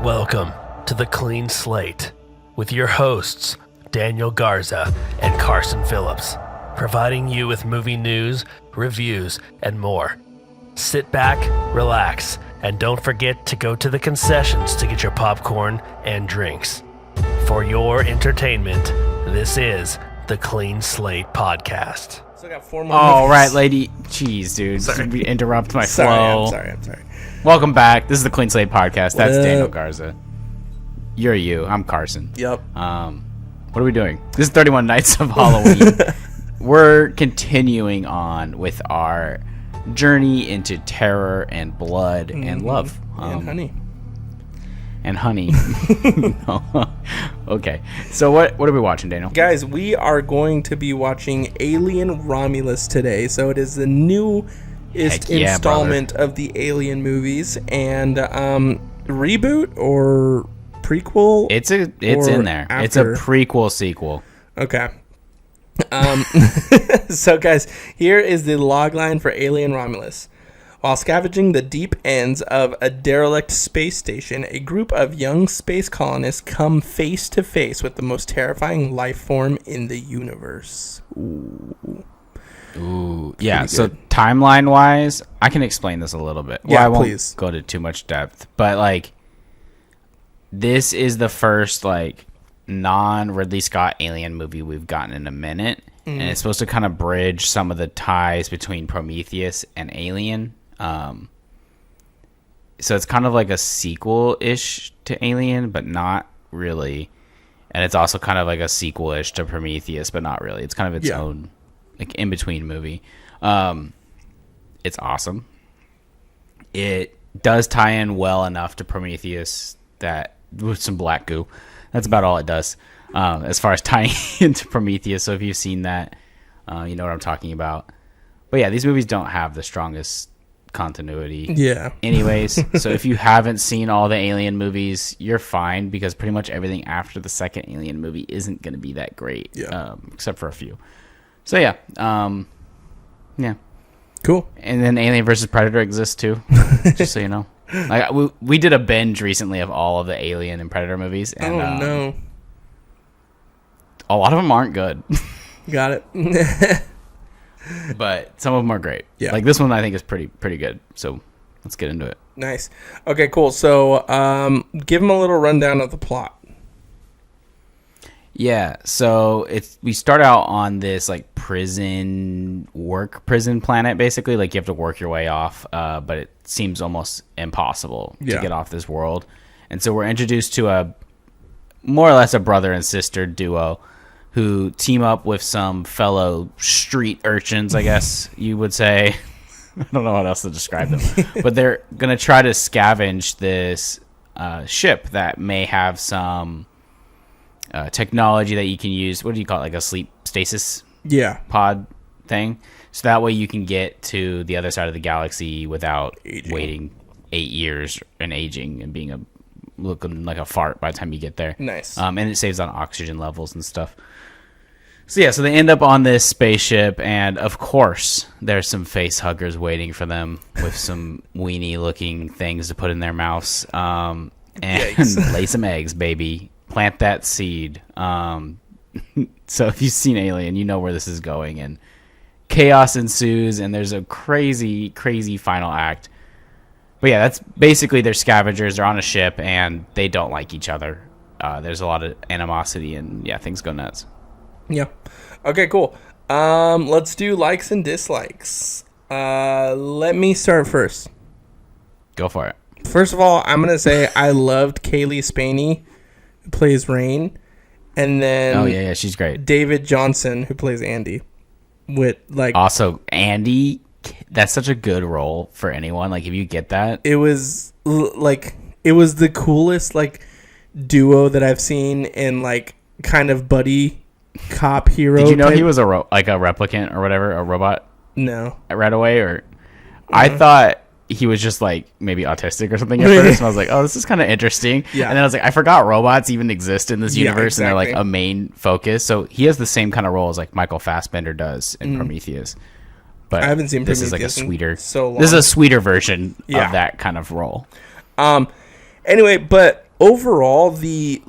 Welcome to the Clean Slate with your hosts, Daniel Garza and Carson Phillips, providing you with movie news, reviews, and more. Sit back, relax, and don't forget to go to the concessions to get your popcorn and drinks. For your entertainment, this is the Clean Slate Podcast. So I got 4 more All movies. right, lady. Jeez, dude. Sorry. Interrupt my flow. I'm sorry. Welcome back. This is the Clean Slate Podcast. That's What Daniel up? Garza. You're you. I'm Carson. Yep. What are we doing? This is 31 Nights of Halloween. We're continuing on with our journey into terror and blood and love. And honey. And honey. Okay. So what are we watching, Daniel? Guys, we are going to be watching Alien Romulus today. So it is the newest installment of the Alien movies. And reboot or prequel? It's in there. After? It's a prequel sequel. Okay. So guys, here is the logline for Alien Romulus. While scavenging the deep ends of a derelict space station, a group of young space colonists come face to face with the most terrifying life form in the universe. Ooh, yeah. So timeline-wise, I can explain this a little bit. Yeah, I won't please. go to too much depth, but like, this is the first like non-Ridley Scott alien movie we've gotten in a minute, and it's supposed to kind of bridge some of the ties between Prometheus and Alien. So it's kind of like a sequel-ish to Alien, but not really. And it's also kind of like a sequel-ish to Prometheus, but not really. It's kind of its own, like, in-between movie. It's awesome. It does tie in well enough to Prometheus that with some black goo. That's about all it does as far as tying into Prometheus. So if you've seen that, you know what I'm talking about. But yeah, these movies don't have the strongest continuity. Yeah. Anyways, so if you haven't seen all the Alien movies, you're fine because pretty much everything after the second Alien movie isn't going to be that great. Yeah. Except for a few. So yeah. Yeah. Cool. And then Alien vs. Predator exists too, just so you know. Like we did a binge recently of all of the Alien and Predator movies, and No. a lot of them aren't good, Got it. but some of them are great. Yeah. Like this one, I think is pretty good. So let's get into it. Nice. Okay, cool. So give them a little rundown of the plot. Yeah, so we start out on this like prison planet basically. Like you have to work your way off, but it seems almost impossible to get off this world. And so we're introduced to a more or less a brother and sister duo who team up with some fellow street urchins, I guess you would say. I don't know what else to describe them, but they're gonna try to scavenge this ship that may have some technology that you can use. What do you call it? Like a sleep stasis pod thing. So that way you can get to the other side of the galaxy without waiting 8 years and aging and being looking like a fart by the time you get there. Nice. And it saves on oxygen levels and stuff. So yeah, so they end up on this spaceship, and of course there's some face huggers waiting for them with some weenie looking things to put in their mouths. And lay some eggs, baby. Plant that seed. So if you've seen Alien, you know where this is going, and chaos ensues, and there's a crazy final act. But yeah, that's basically they're scavengers. They're on a ship, and they don't like each other. There's a lot of animosity, and yeah, things go nuts. Yeah. Okay, cool. Let's do likes and dislikes. Let me start first. Go for it. First of all, I'm going to say I loved Kaylee Spaney, who plays Rain, and then yeah, she's great. David Johnson, who plays Andy. With like Also, Andy, that's such a good role for anyone. Like if you get that, it was the coolest like duo that I've seen in like kind of buddy cop hero. did you know type. he was a replicant or whatever, a robot No. right away? Or I thought he was just like maybe autistic or something at first, and I was like, oh, this is kind of interesting. Yeah. And then I was like, I forgot robots even exist in this universe, and they're like exactly. a main focus. So he has the same kind of role as like Michael Fassbender does in Prometheus. But I haven't seen this Prometheus is like a in sweeter. so long. This is a sweeter version Yeah. of that kind of role. Anyway, but overall, the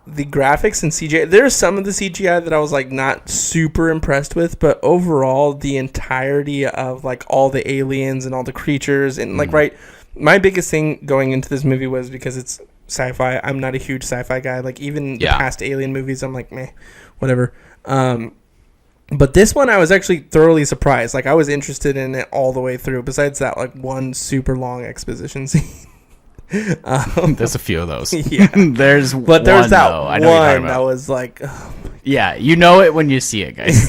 graphics and CGI, there's some of the CGI that I was like not super impressed with, but overall the entirety of like all the aliens and all the creatures and like my biggest thing going into this movie was because it's sci-fi. I'm not a huge sci-fi guy. Like even the past Alien movies, I'm like meh, whatever. But this one I was actually thoroughly surprised. Like I was interested in it all the way through, besides that like one super long exposition scene. There's a few of those. Yeah. there's that one that was like, oh yeah, you know it when you see it, guys.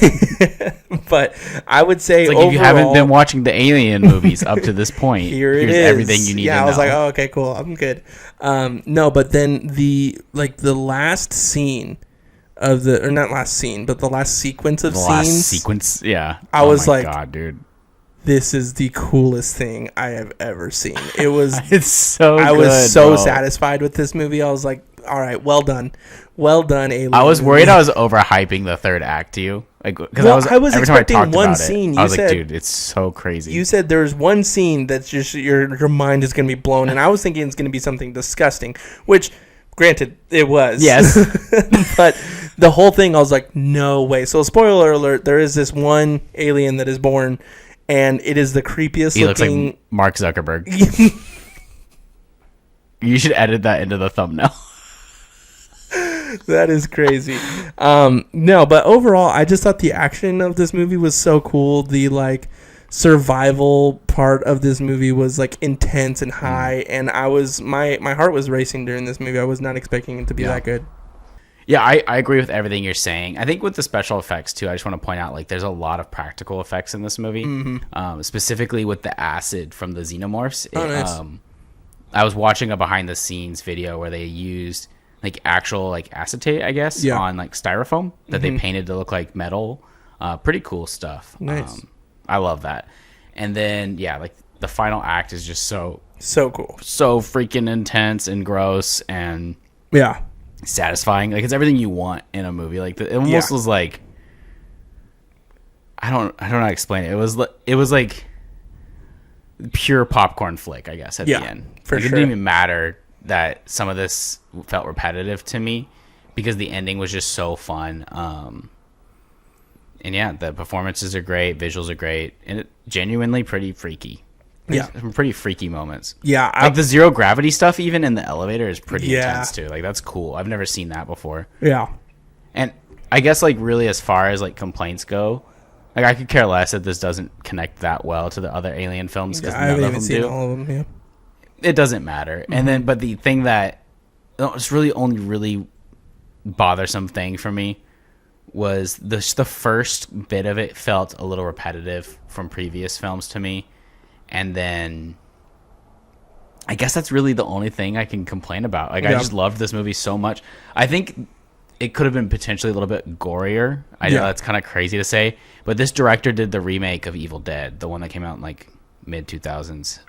But I would say it's like overall, if you haven't been watching the Alien movies up to this point, here's everything you need to know. Yeah, I was like, oh, okay, cool, I'm good. No, but then the last scene of the, or not last scene, but the last sequence of scenes. Yeah. I was like, God, dude. This is the coolest thing I have ever seen. It was. It's so. I good, was so bro. satisfied with this movie. I was like, all right, well done, Alien. I was worried I was overhyping the third act to you, like because I was every expecting time I talked one about scene. I was like, dude, it's so crazy. You said there's one scene that's just your mind is gonna be blown, and I was thinking it's gonna be something disgusting, which. Granted, it was. Yes. But the whole thing, I was like, no way. So, spoiler alert, there is this one alien that is born, and it is the creepiest he looking... looks like Mark Zuckerberg. You should edit that into the thumbnail. That is crazy. No, but overall, I just thought the action of this movie was so cool. The, like... survival part of this movie was like intense and high, and I was my heart was racing during this movie. I was not expecting it to be that good. Yeah, I agree with everything you're saying. I think with the special effects too, I just want to point out like there's a lot of practical effects in this movie, specifically with the acid from the xenomorphs. Nice. I was watching a behind the scenes video where they used like actual like acetate, I guess, on like styrofoam that they painted to look like metal. Pretty cool stuff. Nice. I love that. And then, like the final act is just so cool. So freaking intense and gross and satisfying. Like it's everything you want in a movie. Like it almost was like, I don't know how to explain it. It was like pure popcorn flick, I guess, at the end. For like, sure. It didn't even matter that some of this felt repetitive to me because the ending was just so fun. And the performances are great, visuals are great, and it genuinely pretty freaky. Some pretty freaky moments. Yeah, like the zero gravity stuff, even in the elevator, is pretty intense too. Like that's cool. I've never seen that before. Yeah, and I guess like really as far as like complaints go, like I could care less that this doesn't connect that well to the other Alien films because none of them do. All of them. Yeah, it doesn't matter. And then, but the thing that it's really only really bothersome thing for me was the first bit of it felt a little repetitive from previous films to me, and then I guess that's really the only thing I can complain about. Like I just loved this movie so much. I think it could have been potentially a little bit gorier. I know that's kind of crazy to say, but this director did the remake of Evil Dead, the one that came out in like mid 2000s.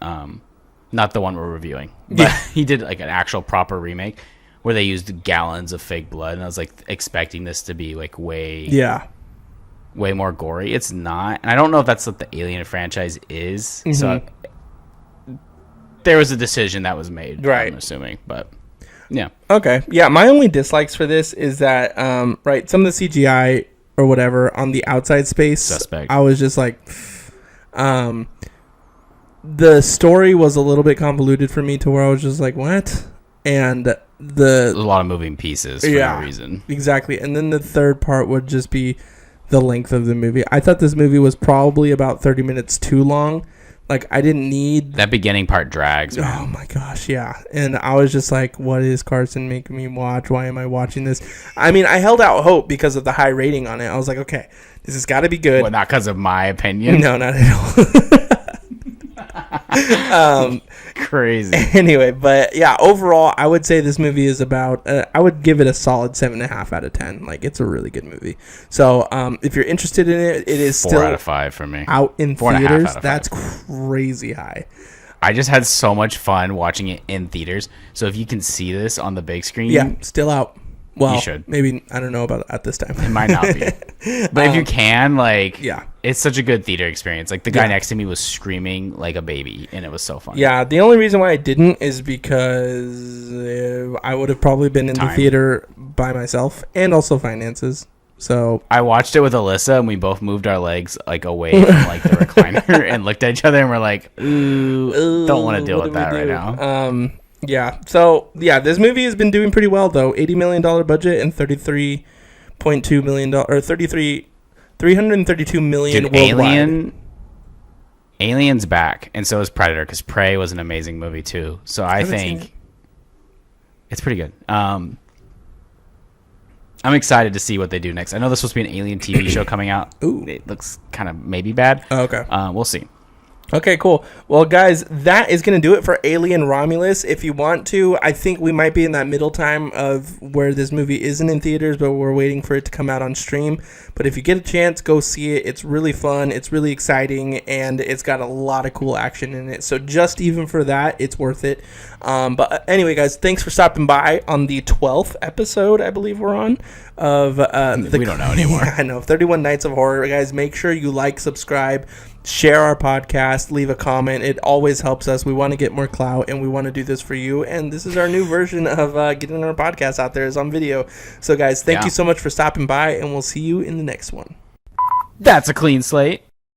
Not the one we're reviewing, but he did like an actual proper remake where they used gallons of fake blood, and I was like expecting this to be like way more gory. It's not, and I don't know if that's what the Alien franchise is. So there was a decision that was made, I'm assuming, but okay, my only dislikes for this is that some of the CGI or whatever on the outside space, suspect. I was just like, the story was a little bit convoluted for me to where I was just like, what? And there's a lot of moving pieces for no reason. Exactly. And then the third part would just be the length of the movie. I thought this movie was probably about 30 minutes too long. Like, I didn't need... That beginning part drags, man. Oh, my gosh, yeah. And I was just like, what is Carson making me watch? Why am I watching this? I mean, I held out hope because of the high rating on it. I was like, okay, this has got to be good. Well, not because of my opinion. No, not at all. Crazy. Anyway, but yeah, overall, I would say this movie is about. I would give it a solid 7.5 out of 10. Like, it's a really good movie. So, if you're interested in it, it is 4 still out of 5 for me. Out in 4.5 theaters. out of 5. That's crazy high. I just had so much fun watching it in theaters. So if you can see this on the big screen, still out. Well, you should. Maybe, I don't know about at this time. It might not be. But if you can, like, yeah, it's such a good theater experience. Like, the guy next to me was screaming like a baby, and it was so fun. Yeah, the only reason why I didn't is because I would have probably been in the theater by myself, and also finances. So I watched it with Alyssa, and we both moved our legs like away from like the recliner and looked at each other, and we're like, "Ooh, don't want to deal with that right now." Yeah. So yeah, this movie has been doing pretty well though. $80 million budget and $33.2 million or $332 million worldwide. Alien's back, and so is Predator, because Prey was an amazing movie too. So I think it's pretty good. I'm excited to see what they do next. I know there's supposed to be an Alien TV show coming out. Ooh. It looks kind of maybe bad. Oh, okay. We'll see. Okay, cool. Well, guys, that is going to do it for Alien Romulus. If you want to, I think we might be in that middle time of where this movie isn't in theaters, but we're waiting for it to come out on stream. But if you get a chance, go see it. It's really fun. It's really exciting, and it's got a lot of cool action in it. So just even for that, it's worth it. But anyway, guys, thanks for stopping by on the 12th episode, I believe we're on, of we don't know anymore. I know, 31 Nights of Horror. Guys, make sure you like, subscribe, share our podcast, leave a comment. It always helps us. We want to get more clout, and we want to do this for you. And this is our new version of getting our podcast out there, is on video. So, guys, thank you so much for stopping by, and we'll see you in the next one. That's a clean slate.